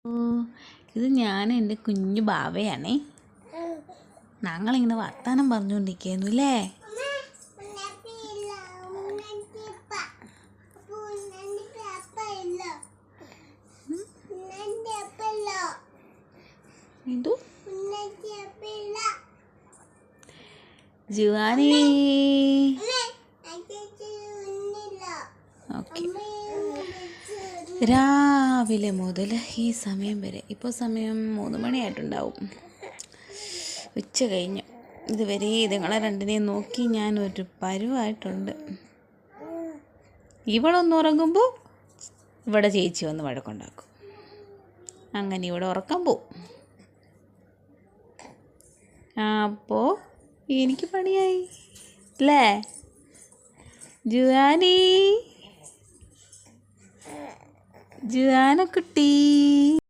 ഓ, ഇത് ഞാൻ എൻ്റെ കുഞ്ഞു ബാവയാണേ. ഞങ്ങളിങ്ങനെ വർത്താനം പറഞ്ഞുകൊണ്ടിരിക്കുന്നു അല്ലേ? എന്തോ ജുവാനി. ഓക്കെ, രാവിലെ മുതൽ ഈ സമയം വരെ, ഇപ്പോൾ സമയം 3 മണിയായിട്ടുണ്ടാവും, ഉച്ച കഴിഞ്ഞു. ഇതുവരെ ഇതുങ്ങളെ രണ്ടിനെയും നോക്കി ഞാനൊരു പരുവായിട്ടുണ്ട്. ഇവളൊന്ന് ഉറങ്ങുമ്പോൾ ഇവിടെ ചേച്ചി വന്ന് വഴക്കുണ്ടാക്കും. അങ്ങനെ ഇവിടെ ഉറക്കം പോവും. അപ്പോൾ എനിക്ക് പണിയായി അല്ലേ ജുവാനി? ജുവാന കുട്ടി.